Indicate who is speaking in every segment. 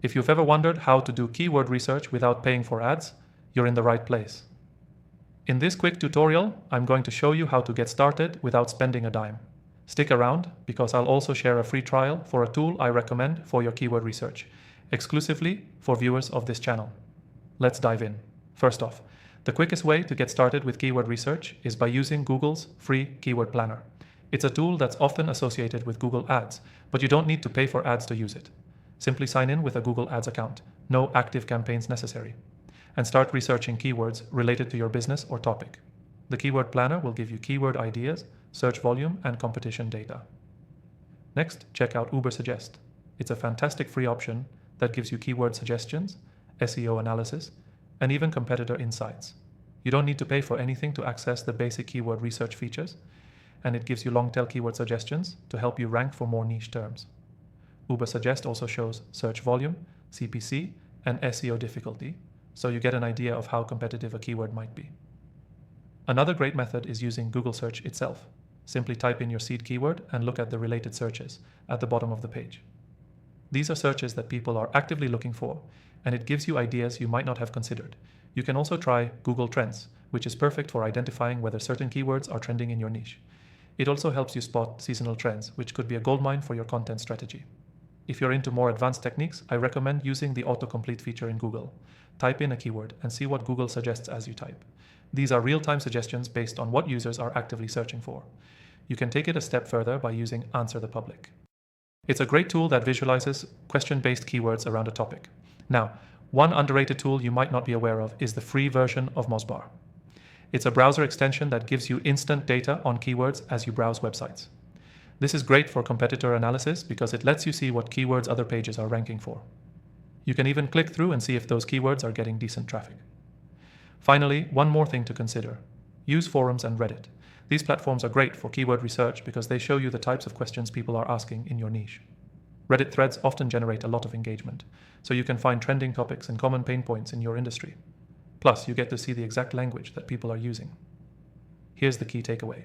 Speaker 1: If you've ever wondered how to do keyword research without paying for ads, you're in the right place. In this quick tutorial, I'm going to show you how to get started without spending a dime. Stick around because I'll also share a free trial for a tool I recommend for your keyword research, exclusively for viewers of this channel. Let's dive in. First off, the quickest way to get started with keyword research is by using Google's free keyword planner. It's a tool that's often associated with Google Ads, but you don't need to pay for ads to use it. Simply sign in with a Google Ads account, no active campaigns necessary, and start researching keywords related to your business or topic. The keyword planner will give you keyword ideas, search volume, and competition data. Next, check out Ubersuggest. It's a fantastic free option that gives you keyword suggestions, SEO analysis, and even competitor insights. You don't need to pay for anything to access the basic keyword research features, and it gives you long-tail keyword suggestions to help you rank for more niche terms. Ubersuggest also shows search volume, CPC, and SEO difficulty, so you get an idea of how competitive a keyword might be. Another great method is using Google Search itself. Simply type in your seed keyword and look at the related searches at the bottom of the page. These are searches that people are actively looking for, and it gives you ideas you might not have considered. You can also try Google Trends, which is perfect for identifying whether certain keywords are trending in your niche. It also helps you spot seasonal trends, which could be a goldmine for your content strategy. If you're into more advanced techniques, I recommend using the autocomplete feature in Google. Type in a keyword and see what Google suggests as you type. These are real-time suggestions based on what users are actively searching for. You can take it a step further by using Answer the Public. It's a great tool that visualizes question-based keywords around a topic. Now, one underrated tool you might not be aware of is the free version of Mozbar. It's a browser extension that gives you instant data on keywords as you browse websites. This is great for competitor analysis because it lets you see what keywords other pages are ranking for. You can even click through and see if those keywords are getting decent traffic. Finally, one more thing to consider. Use forums and Reddit. These platforms are great for keyword research because they show you the types of questions people are asking in your niche. Reddit threads often generate a lot of engagement, so you can find trending topics and common pain points in your industry. Plus, you get to see the exact language that people are using. Here's the key takeaway.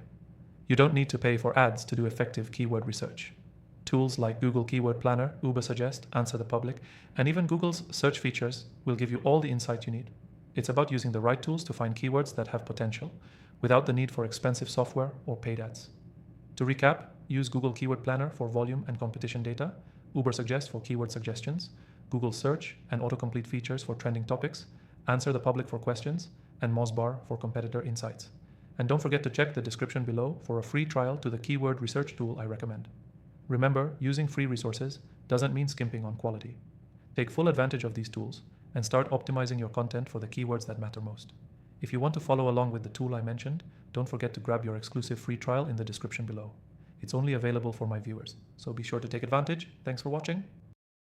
Speaker 1: You don't need to pay for ads to do effective keyword research. Tools like Google Keyword Planner, Ubersuggest, Answer the Public, and even Google's search features will give you all the insight you need. It's about using the right tools to find keywords that have potential, without the need for expensive software or paid ads. To recap, use Google Keyword Planner for volume and competition data, Ubersuggest for keyword suggestions, Google Search and autocomplete features for trending topics, Answer the Public for questions, and Mozbar for competitor insights. And don't forget to check the description below for a free trial to the keyword research tool I recommend. Remember, using free resources doesn't mean skimping on quality. Take full advantage of these tools and start optimizing your content for the keywords that matter most. If you want to follow along with the tool I mentioned, don't forget to grab your exclusive free trial in the description below. It's only available for my viewers, so be sure to take advantage. Thanks for watching.